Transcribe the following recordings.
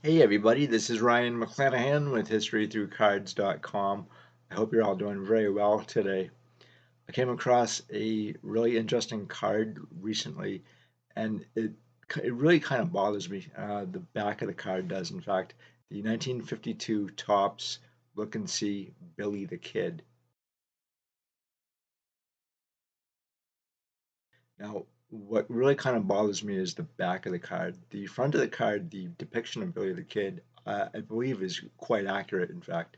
Hey everybody, this is Ryan McClanahan with historythroughcards.com. I hope you're all doing very well today. I came across a really interesting card recently, and it really kind of bothers me. The back of the card does, in fact. The 1952 Topps Look and See Billy the Kid. Now, what really kind of bothers me is the back of the card. The front of the card, the depiction of Billy the Kid, I believe is quite accurate, in fact.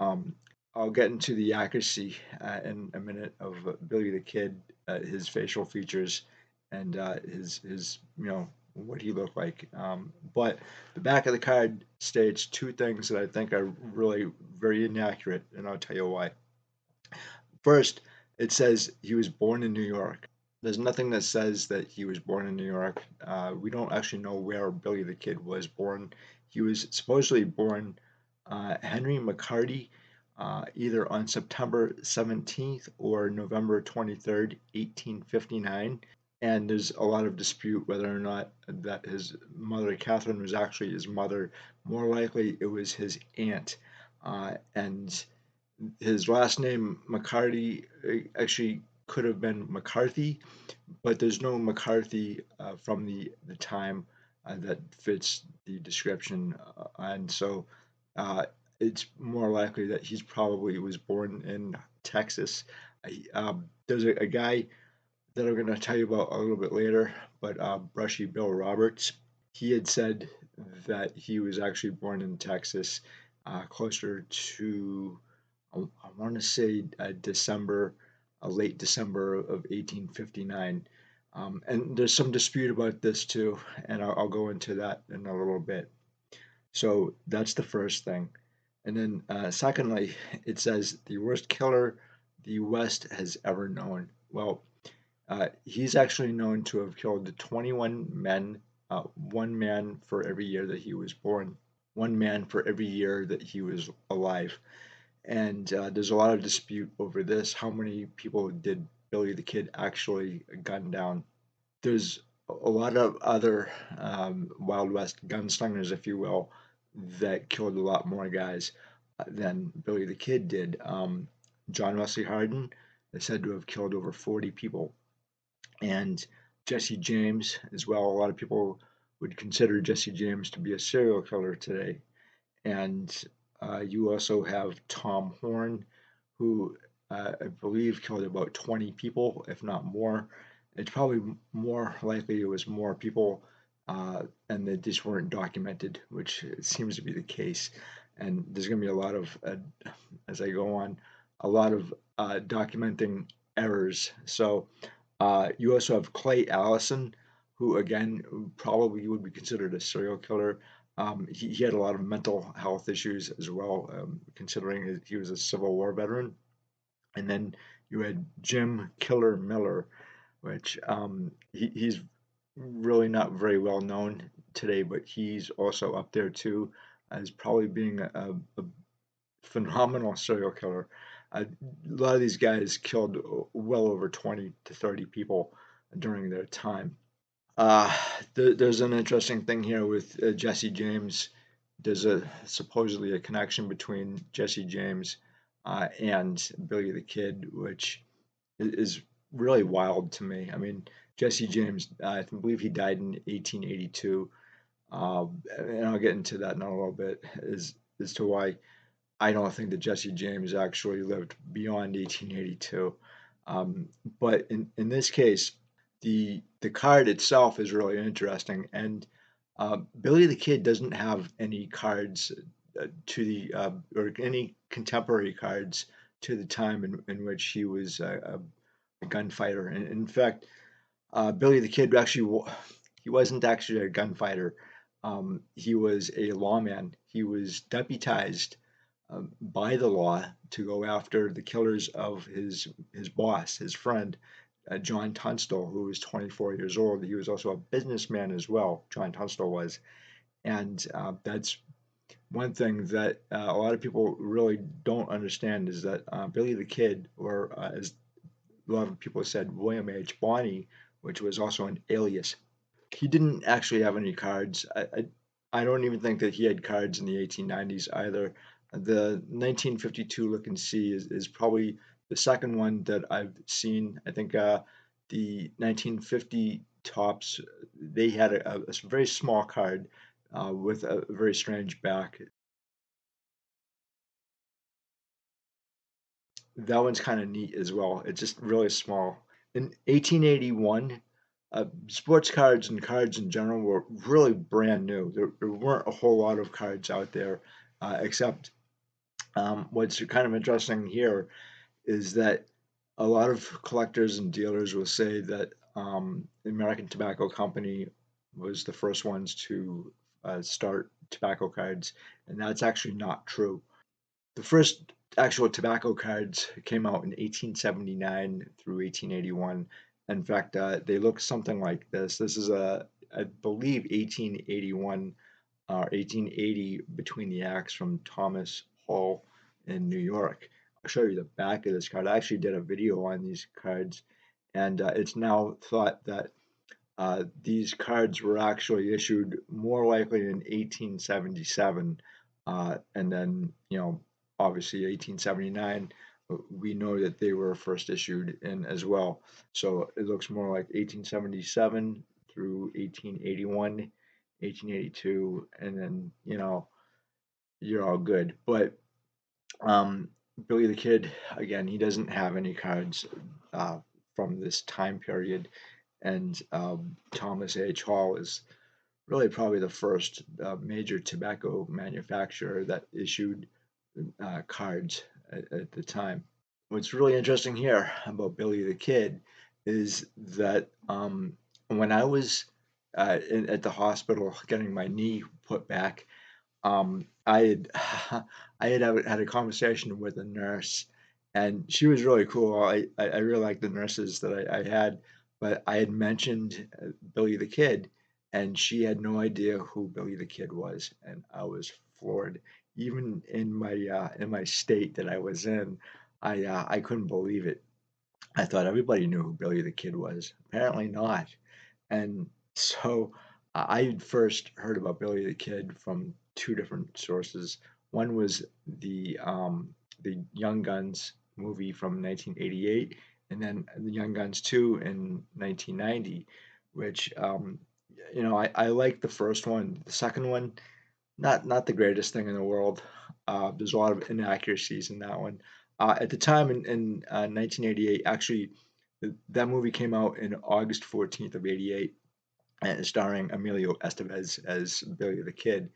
Um, I'll get into the accuracy in a minute of Billy the Kid, his facial features, and his what he looked like. But the back of the card states two things that I think are really very inaccurate, and I'll tell you why. First, it says he was born in New York. There's nothing that says that he was born in New York. We don't actually know where Billy the Kid was born. He was supposedly born Henry McCarty either on September 17th or November 23rd, 1859. And there's a lot of dispute whether or not that his mother, Catherine, was actually his mother. More likely, it was his aunt. And his last name, McCarty, actually could have been McCarthy, but there's no McCarthy from the time that fits the description. And so uh, it's more likely that he's probably was born in Texas. There's a guy that I'm going to tell you about a little bit later, but Brushy Bill Roberts, he had said that he was actually born in Texas, closer to, I want to say December, late December of 1859. And there's some dispute about this too, and I'll go into that in a little bit. So that's the first thing. And then, secondly, it says the worst killer the West has ever known. Well, he's actually known to have killed 21 men, one man for every year that he was born, one man for every year that he was alive. And there's a lot of dispute over this. How many people did Billy the Kid actually gun down? There's a lot of other Wild West gunslingers, if you will, that killed a lot more guys than Billy the Kid did. John Wesley Hardin is said to have killed over 40 people, and Jesse James as well. A lot of people would consider Jesse James to be a serial killer today. And you also have Tom Horn, who I believe killed about 20 people, if not more. It's probably more likely it was more people, and they just weren't documented, which seems to be the case. And there's going to be a lot of, as I go on, a lot of documenting errors. So you also have Clay Allison, who again probably would be considered a serial killer. He had a lot of mental health issues as well, considering he was a Civil War veteran. And then you had Jim Killer Miller, which he's really not very well known today, but he's also up there too as probably being a phenomenal serial killer. A lot of these guys killed well over 20 to 30 people during their time. Uh, there's an interesting thing here with Jesse James. There's a supposedly a connection between Jesse James and Billy the Kid, which is really wild to me. I mean, Jesse James, I believe he died in 1882, and I'll get into that in a little bit as to why I don't think that Jesse James actually lived beyond 1882. But in this case, the card itself is really interesting, and Billy the Kid doesn't have any cards to the or any contemporary cards to the time in which he was a gunfighter. And in fact, Billy the Kid actually he wasn't actually a gunfighter. He was a lawman. He was deputized by the law to go after the killers of his boss, his friend, John Tunstall, who was 24 years old. He was also a businessman as well. John Tunstall was, and that's one thing that a lot of people really don't understand is that Billy the Kid, or as a lot of people said, William H. Bonney, which was also an alias. He didn't actually have any cards. I don't even think that he had cards in the 1890s either. The 1952 Look and See is probably the second one that I've seen. I think the 1950 tops, they had a very small card with a very strange back. That one's kind of neat as well. It's just really small. In 1881, sports cards and cards in general were really brand new. There weren't a whole lot of cards out there, except what's kind of interesting here is that a lot of collectors and dealers will say that the American Tobacco Company was the first ones to start tobacco cards, and that's actually not true. The first actual tobacco cards came out in 1879 through 1881. In fact, they look something like this. This is I believe, 1881 or 1880 Between the Acts from Thomas Hall in New York. I'll show you the back of this card. I actually did a video on these cards, and it's now thought that these cards were actually issued more likely in 1877, and then, obviously 1879, we know that they were first issued in as well. So it looks more like 1877 through 1881, 1882, and then, you're all good. But um, Billy the Kid, again, he doesn't have any cards uh, from this time period, and Thomas H. Hall is really probably the first major tobacco manufacturer that issued cards at the time. What's really interesting here about Billy the Kid is that when I was at the hospital getting my knee put back, I had had a conversation with a nurse, and she was really cool. I really liked the nurses that I had, but I had mentioned Billy the Kid, and she had no idea who Billy the Kid was, and I was floored. Even in my state that I was in, I couldn't believe it. I thought everybody knew who Billy the Kid was. Apparently not. And so I had first heard about Billy the Kid from two different sources. One was the Young Guns movie from 1988, and then the Young Guns 2 in 1990, which I liked the first one. The second one, not the greatest thing in the world. There's a lot of inaccuracies in that one. At the time in 1988, actually, that movie came out in August 14th of '88, and starring Emilio Estevez as Billy the Kid.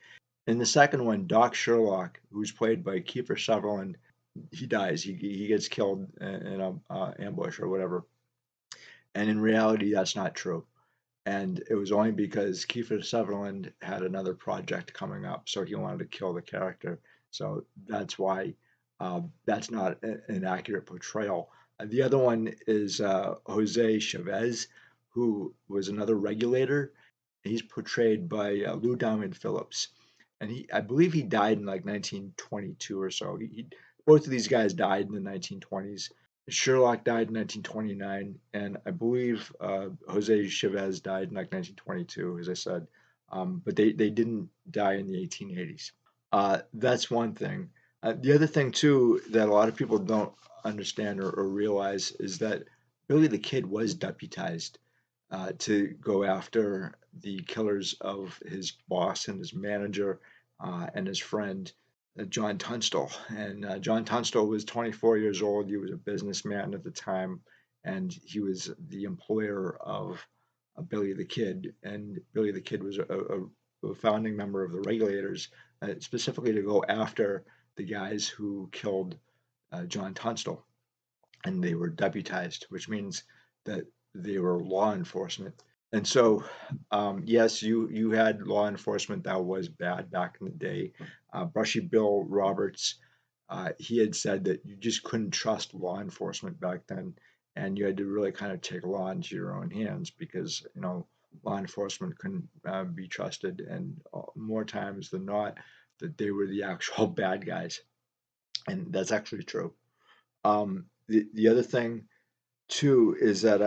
In the second one, Doc Sherlock, who's played by Kiefer Sutherland, he dies. He gets killed in a ambush or whatever. And in reality, that's not true. And it was only because Kiefer Sutherland had another project coming up, so he wanted to kill the character. So that's why that's not an accurate portrayal. The other one is Jose Chavez, who was another regulator. He's portrayed by Lou Diamond Phillips, and I believe he died in like 1922 or so. Both of these guys died in the 1920s. Sherlock died in 1929, and I believe Jose Chavez died in like 1922, as I said. But they didn't die in the 1880s. That's one thing. The other thing too that a lot of people don't understand or realize is that Billy the Kid was deputized to go after the killers of his boss and his manager and his friend, John Tunstall. And John Tunstall was 24 years old. He was a businessman at the time, and he was the employer of Billy the Kid. And Billy the Kid was a founding member of the regulators, specifically to go after the guys who killed John Tunstall. And they were deputized, which means that they were law enforcement. And so, yes, you had law enforcement that was bad back in the day. Brushy Bill Roberts, he had said that you just couldn't trust law enforcement back then, and you had to really kind of take law into your own hands because law enforcement couldn't be trusted, and more times than not, that they were the actual bad guys, and that's actually true. The other thing too is that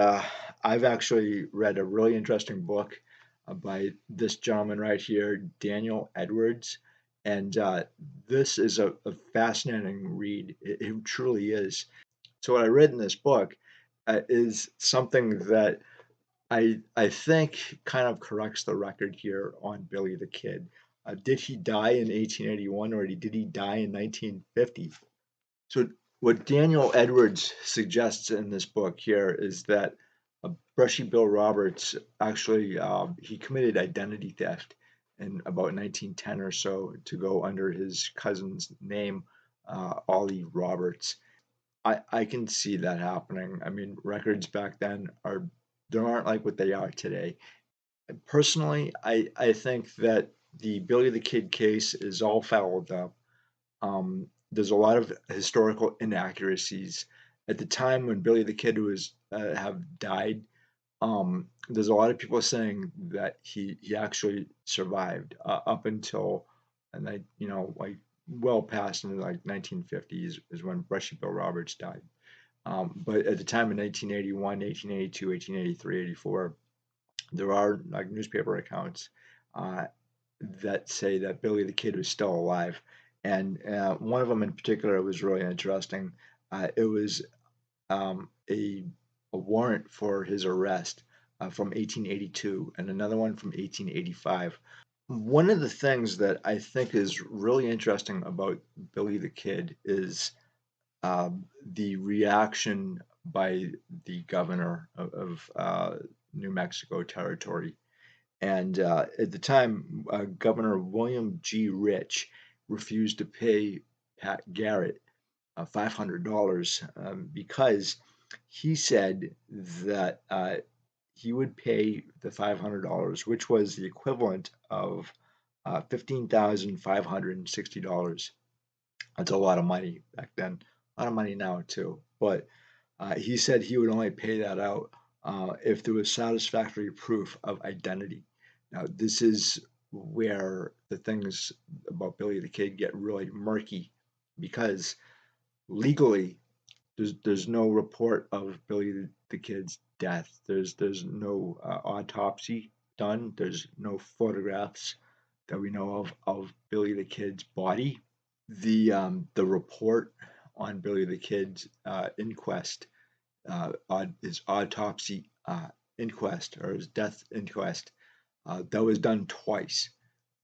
I've actually read a really interesting book by this gentleman right here, Daniel Edwards. And this is a fascinating read. It truly is. So, what I read in this book is something that I think kind of corrects the record here on Billy the Kid. Did he die in 1881 or did he die in 1950? So, what Daniel Edwards suggests in this book here is that Brushy Bill Roberts actually he committed identity theft in about 1910 or so to go under his cousin's name, Ollie Roberts. I can see that happening. I mean, records back then are they aren't like what they are today. Personally, I think that the Billy the Kid case is all fouled up. There's a lot of historical inaccuracies. At the time when Billy the Kid was have died, there's a lot of people saying that he actually survived up until, and like well past in like 1950s is when Brushy Bill Roberts died. But at the time in 1981, 1882, 1883, 84, there are like newspaper accounts uh, that say that Billy the Kid was still alive. And one of them in particular was really interesting. It was a warrant for his arrest from 1882 and another one from 1885. One of the things that I think is really interesting about Billy the Kid is the reaction by the governor of New Mexico Territory. And at the time, Governor William G. Rich refused to pay Pat Garrett $500 because he said that he would pay the $500, which was the equivalent of $15,560. That's a lot of money back then. A lot of money now too. But he said he would only pay that out if there was satisfactory proof of identity. Now, this is where the things about Billy the Kid get really murky because legally there's no report of Billy the Kid's death. There's no autopsy done. There's no photographs that we know of Billy the Kid's body. The report on Billy the Kid's inquest, on his autopsy inquest or his death inquest, that was done twice,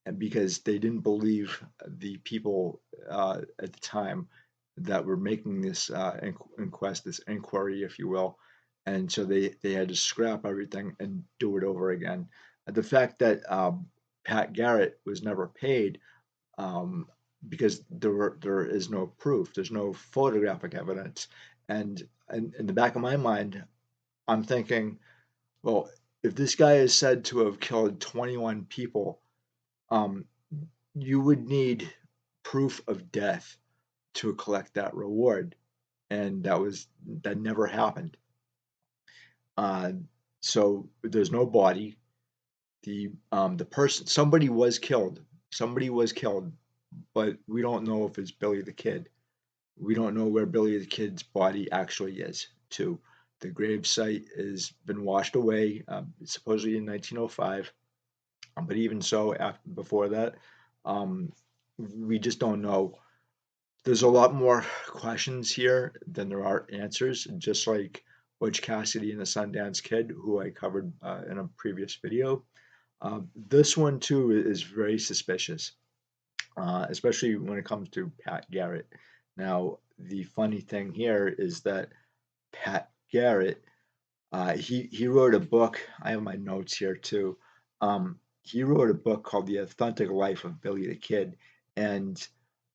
and because they didn't believe the people at the time that were making this inquest, this inquiry, if you will, and so they had to scrap everything and do it over again. The fact that Pat Garrett was never paid um, because there is no proof, there's no photographic evidence, and in the back of my mind, I'm thinking, well, if this guy is said to have killed 21 people, um, you would need proof of death to collect that reward, and that never happened. Uh, so there's no body. The person somebody was killed, but we don't know if it's Billy the Kid. We don't know where Billy the Kid's body actually is. Too, the grave site has been washed away, supposedly in 1905. But even so, before that, um, we just don't know. There's a lot more questions here than there are answers, just like Butch Cassidy and the Sundance Kid, who I covered in a previous video. This one, too, is very suspicious, especially when it comes to Pat Garrett. Now, the funny thing here is that Pat Garrett, he wrote a book. I have my notes here, too. He wrote a book called The Authentic Life of Billy the Kid, and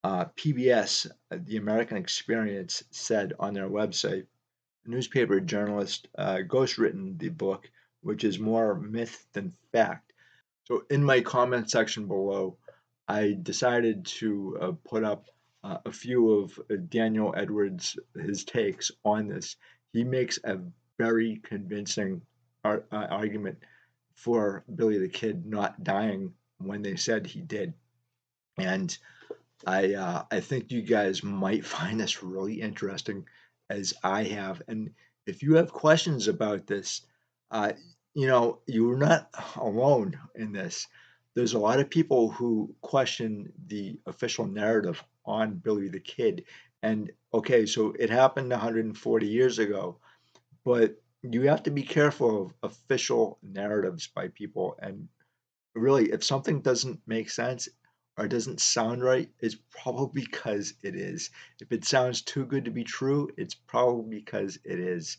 PBS, The American Experience, said on their website, a newspaper journalist ghostwritten the book, which is more myth than fact. So in my comment section below, I decided to put up a few of Daniel Edwards' his takes on this. He makes a very convincing argument for Billy the Kid not dying when they said he did, and I think you guys might find this really interesting, as I have. And if you have questions about this, uh, you're not alone in this. There's a lot of people who question the official narrative on Billy the Kid. And okay, so it happened 140 years ago, but you have to be careful of official narratives by people. And really, if something doesn't make sense or doesn't sound right, it's probably because it is. If it sounds too good to be true, it's probably because it is.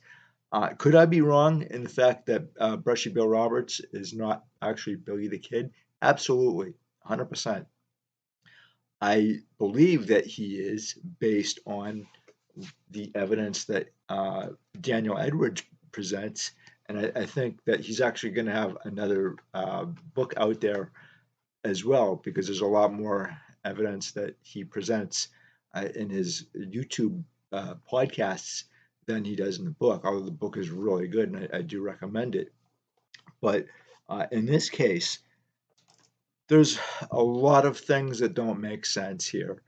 Could I be wrong in the fact that Brushy Bill Roberts is not actually Billy the Kid? Absolutely, 100%. I believe that he is based on the evidence that Daniel Edwards presents, and I think that he's actually going to have another book out there as well, because there's a lot more evidence that he presents in his YouTube podcasts than he does in the book, although the book is really good and I do recommend it. But in this case, there's a lot of things that don't make sense here.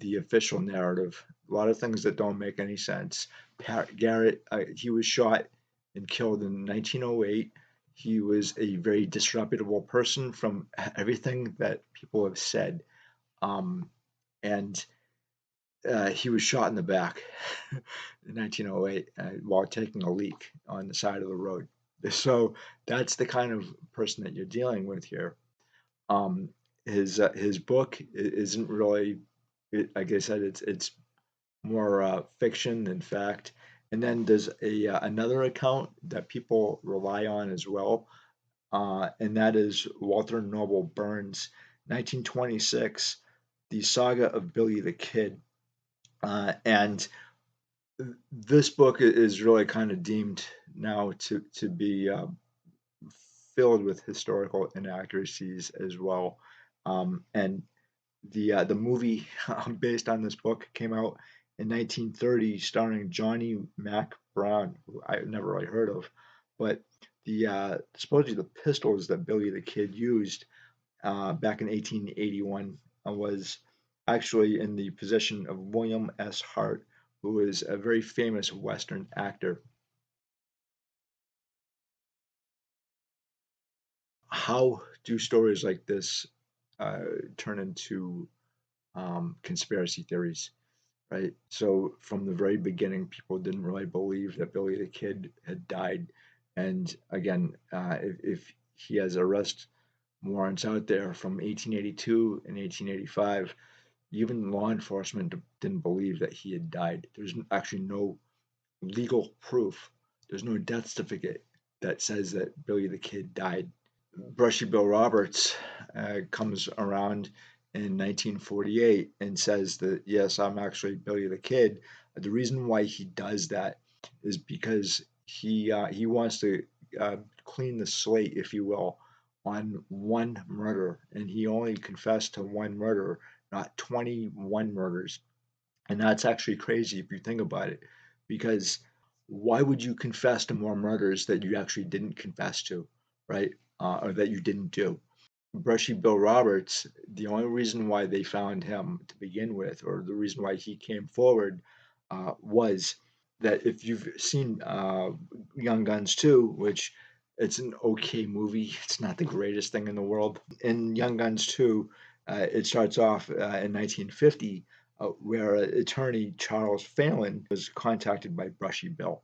The official narrative, a lot of things that don't make any sense. Pat Garrett, he was shot and killed in 1908. He was a very disreputable person from everything that people have said. Um, and he was shot in the back in 1908 while taking a leak on the side of the road. So that's the kind of person that you're dealing with here. Um, his book isn't really, like I said, it's more fiction than fact. And then there's a another account that people rely on as well, and that is Walter Noble Burns, 1926, the saga of Billy the Kid. And this book is really kind of deemed now to be filled with historical inaccuracies as well. And the movie based on this book came out in 1930, starring Johnny Mac Brown, who I never really heard of, but the supposedly the pistols that Billy the Kid used back in 1881 was actually in the possession of William S. Hart, who is a very famous Western actor. How do stories like this uh, turn into conspiracy theories? Right? So from the very beginning, people didn't really believe that Billy the Kid had died. And again, if he has arrest warrants out there from 1882 and 1885, even law enforcement didn't believe that he had died. There's actually no legal proof. There's no death certificate that says that Billy the Kid died. Brushy Bill Roberts comes around in 1948 and says that, yes, I'm actually Billy the Kid. The reason why he does that is because he wants to clean the slate, if you will, on one murder, and he only confessed to one murder, not 21 murders. And that's actually crazy if you think about it, because why would you confess to more murders that you actually didn't confess to, right? Or that you didn't do? Brushy Bill Roberts, the only reason why they found him to begin with, or the reason why he came forward, was that if you've seen Young Guns 2, which it's an okay movie, it's not the greatest thing in the world. In Young Guns 2, it starts off in 1950, where attorney Charles Phelan was contacted by Brushy Bill.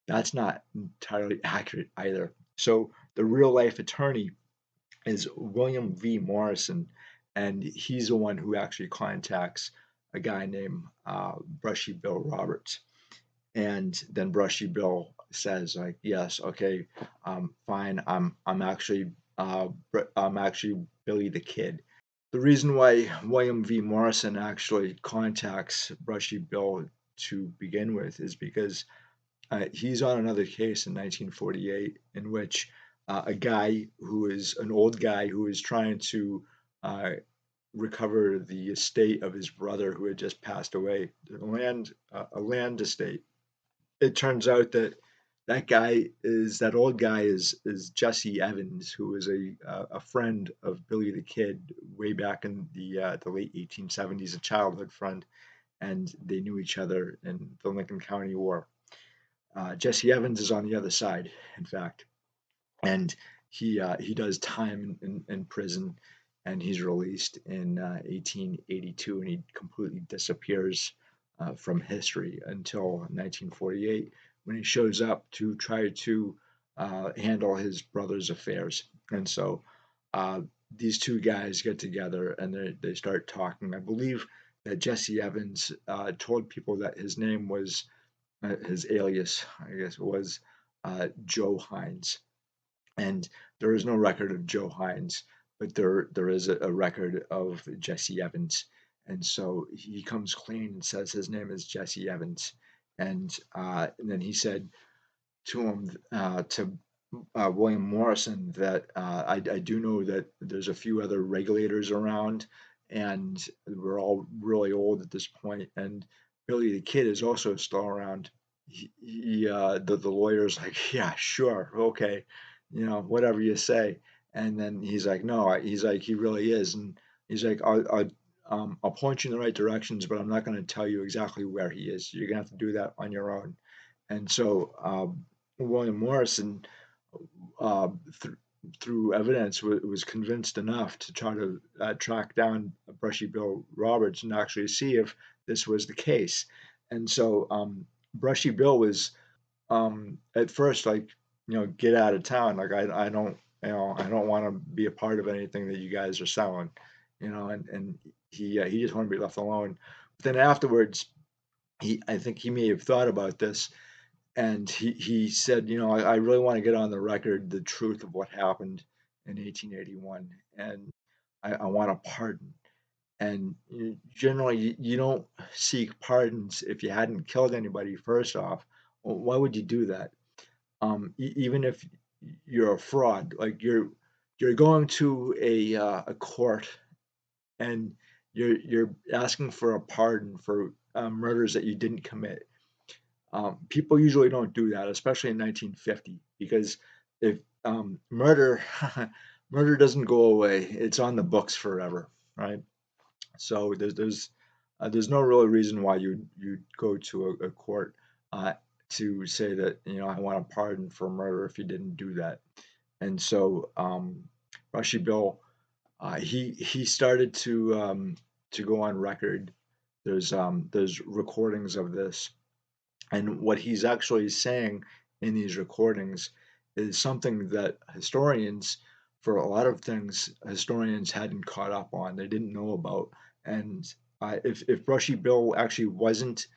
That's not entirely accurate either. So the real life attorney is William V. Morrison, and he's the one who actually contacts a guy named Brushy Bill Roberts. And then Brushy Bill says, like, yes, okay, fine, I'm actually Billy the Kid. The reason why William V. Morrison actually contacts Brushy Bill to begin with is because he's on another case in 1948 in which a guy who is an old guy who is trying to uh, recover the estate of his brother who had just passed away, a land estate. It turns out that that old guy is Jesse Evans, who was a friend of Billy the Kid way back in the late 1870s, a childhood friend, and they knew each other in the Lincoln County War. Jesse Evans is on the other side, in fact. and he does time in prison, and he's released in 1882, and he completely disappears from history until 1948 when he shows up to try to handle his brother's affairs. And so uh, these two guys get together and they start talking. I believe that Jesse Evans told people that his name was his alias, I guess, was Joe Hines, and there is no record of Joe Hines, but there is a record of Jesse Evans, and so he comes clean and says his name is Jesse Evans, and then he said to him to William Morrison that I do know that there's a few other regulators around, and we're all really old at this point, and Billy the Kid is also still around. The lawyer's like, yeah, sure, okay, whatever you say. And then he's like, no, he's like, he really is, and he's like, I'll point you in the right directions, but I'm not going to tell you exactly where he is. You're gonna have to do that on your own. And so William Morrison, uh, th- through evidence, was convinced enough to try to track down Brushy Bill Roberts and actually see if this was the case. And so Brushy Bill was at first like, get out of town. Like I don't, I don't want to be a part of anything that you guys are selling, and he just wanted to be left alone. But then afterwards, I think he may have thought about this, and he said, I really want to get on the record the truth of what happened in 1881, and I want a pardon. And generally, you don't seek pardons if you hadn't killed anybody. First off, well, why would you do that? Even if you're a fraud, like you're going to a court and you're asking for a pardon for murders that you didn't commit. People usually don't do that, especially in 1950, because if murder murder doesn't go away, it's on the books forever, right? So there's no real reason why you'd go to a court uh, to say that I want a pardon for murder if you didn't do that. And so Rushy Bill, he started to go on record. There's recordings of this, and what he's actually saying in these recordings is something that historians, for a lot of things, historians hadn't caught up on. They didn't know about. And if Brushy Bill actually wasn't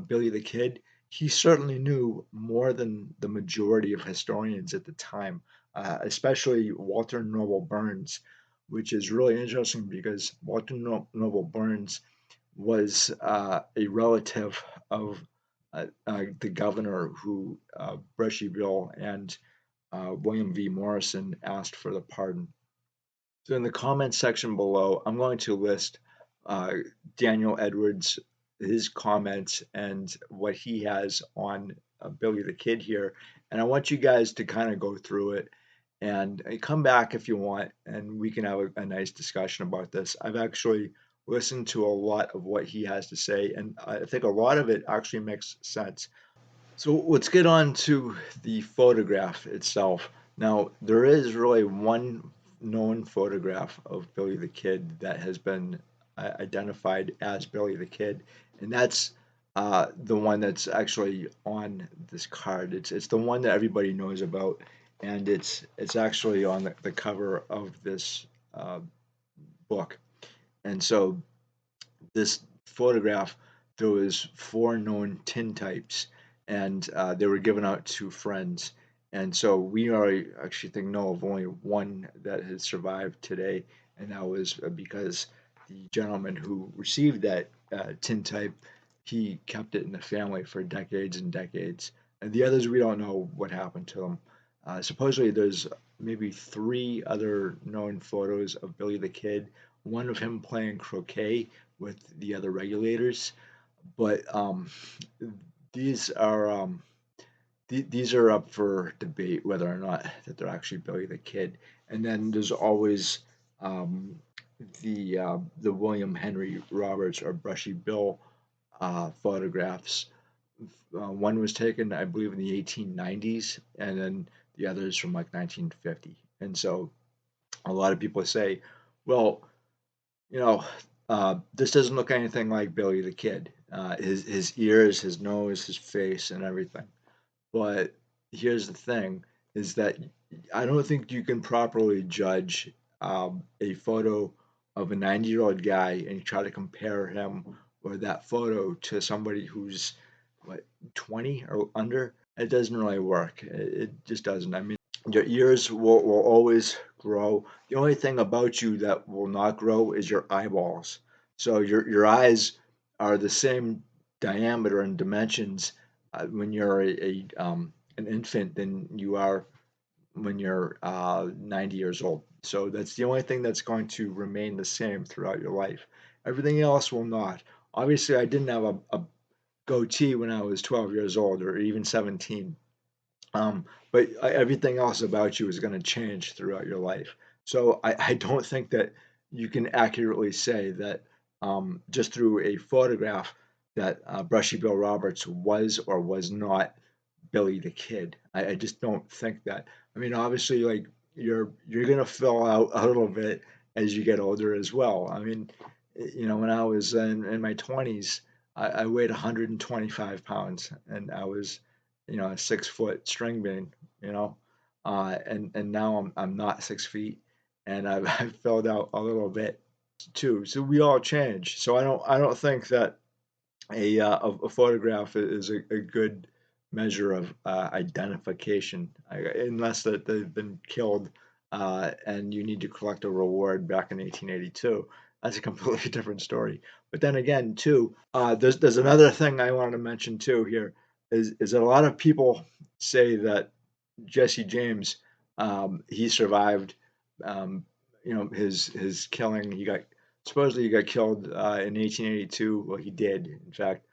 Billy the Kid, he certainly knew more than the majority of historians at the time, especially Walter Noble Burns, which is really interesting because Walter Noble Burns was a relative of the governor who Brushy Bill and William V. Morrison asked for the pardon. So in the comments section below, I'm going to list uh, Daniel Edwards, his comments, and what he has on Billy the Kid here. And I want you guys to kind of go through it and come back if you want, and we can have a nice discussion about this. I've actually listened to a lot of what he has to say, and I think a lot of it actually makes sense. So let's get on to the photograph itself. Now, there is really one known photograph of Billy the Kid that has been identified as Billy the Kid, and that's the one that's actually on this card. It's the one that everybody knows about, and it's actually on the cover of this book. And so this photograph, there was four known tintypes, and they were given out to friends. And so we already actually think know of only one that has survived today, and that was because the gentleman who received that tintype, he kept it in the family for decades and decades. And the others, we don't know what happened to them. Supposedly, there's maybe three other known photos of Billy the Kid. One of him playing croquet with the other regulators, but these are these are up for debate whether or not that they're actually Billy the Kid. And then there's always um, the William Henry Roberts or Brushy Bill photographs. One was taken, I believe, in the 1890s, and then the other is from like 1950. And so a lot of people say, well, you know, this doesn't look anything like Billy the Kid. His ears, his nose, his face, and everything. But here's the thing: is that I don't think you can properly judge a photo of a 90-year-old guy and try to compare him or that photo to somebody who's what 20 or under. It doesn't really work. It just doesn't. I mean, your ears will always grow. The only thing about you that will not grow is your eyeballs. So your eyes are the same diameter and dimensions when you're an infant than you are when you're 90 years old. So that's the only thing that's going to remain the same throughout your life. Everything else will not. Obviously, I didn't have a goatee when I was 12 years old or even 17. But everything else about you is going to change throughout your life. So I don't think that you can accurately say that just through a photograph that Brushy Bill Roberts was or was not Billy the Kid. I just don't think that. I mean, obviously, like you're gonna fill out a little bit as you get older as well. I mean, when I was in my 20s, I weighed 125 pounds, and I was, a 6 foot string bean. You know, and now I'm not 6 feet, and I've filled out a little bit too. So we all change. So I don't think that a photograph is a good measure of identification, unless that they've been killed and you need to collect a reward back in 1882. That's a completely different story. But then again, too, there's another thing I wanted to mention too here is that a lot of people say that Jesse James he survived his killing. He got killed in 1882. Well, he did, in fact.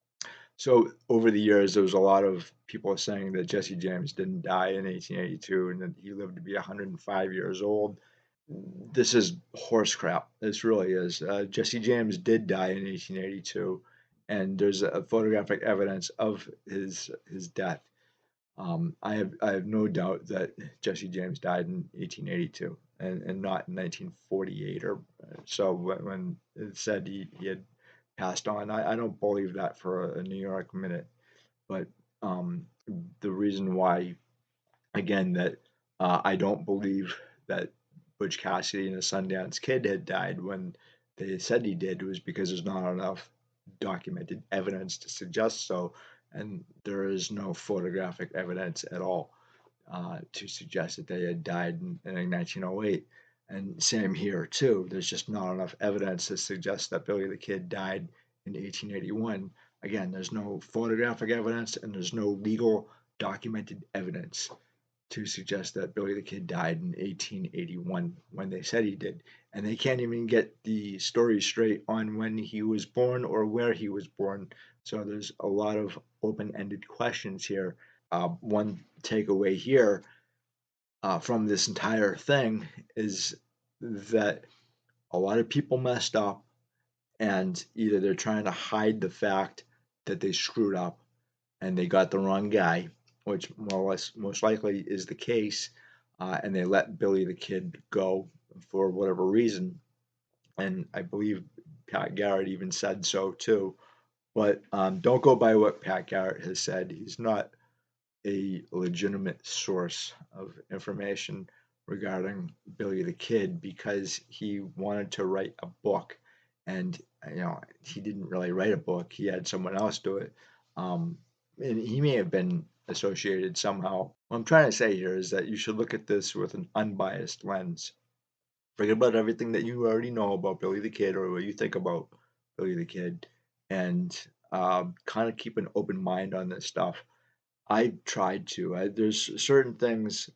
So over the years, there was a lot of people saying that Jesse James didn't die in 1882 and that he lived to be 105 years old. This is horse crap. This really is. Jesse James did die in 1882, and there's a photographic evidence of his death. I have no doubt that Jesse James died in 1882 and not in 1948 or so when it said he had passed on. I don't believe that for a New York minute. But the reason why, again, that I don't believe that Butch Cassidy and the Sundance Kid had died when they said he did was because there's not enough documented evidence to suggest so, and there is no photographic evidence at all to suggest that they had died in 1908. And same here too. There's just not enough evidence to suggest that Billy the Kid died in 1881. Again, there's no photographic evidence and there's no legal documented evidence to suggest that Billy the Kid died in 1881 when they said he did. And they can't even get the story straight on when he was born or where he was born. So there's a lot of open ended questions here. One takeaway here from this entire thing is that a lot of people messed up, and either they're trying to hide the fact that they screwed up and they got the wrong guy, which more or less most likely is the case, and they let Billy the Kid go for whatever reason. And I believe Pat Garrett even said so too. But don't go by what Pat Garrett has said. He's not a legitimate source of information regarding Billy the Kid because he wanted to write a book, and he didn't really write a book. He had someone else do it, and he may have been associated somehow. What I'm trying to say here is that you should look at this with an unbiased lens. Forget about everything that you already know about Billy the Kid or what you think about Billy the Kid, and kind of keep an open mind on this stuff. I tried to. There's certain things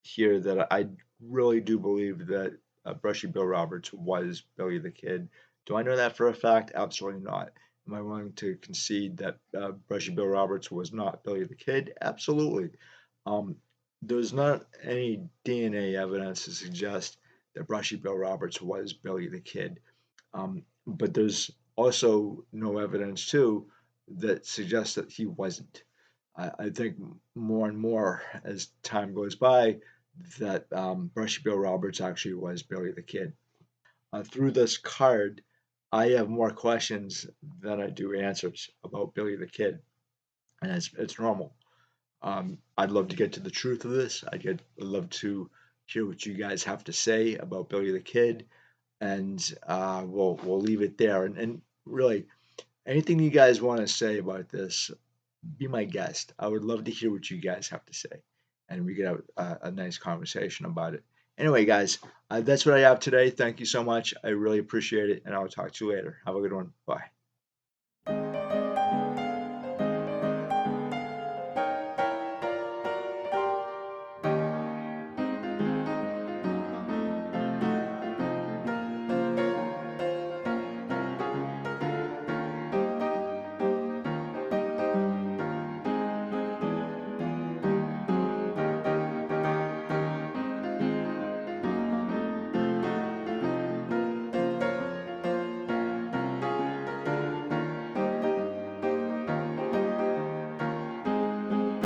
here that I really do believe that Brushy Bill Roberts was Billy the Kid. Do I know that for a fact? Absolutely not. Am I willing to concede that Brushy Bill Roberts was not Billy the Kid? Absolutely. Um, there's not any DNA evidence to suggest that Brushy Bill Roberts was Billy the Kid. But there's also no evidence, too, that suggests that he wasn't. I think more and more as time goes by that Brushy Bill Roberts actually was Billy the Kid. Through this card, I have more questions than I do answers about Billy the Kid, and it's normal. I'd love to get to the truth of this. I'd love to hear what you guys have to say about Billy the Kid, and we'll leave it there. And really, anything you guys want to say about this, be my guest. I would love to hear what you guys have to say, and we could have a nice conversation about it. Anyway, guys, that's what I have today. Thank you so much. I really appreciate it, and I'll talk to you later. Have a good one. Bye.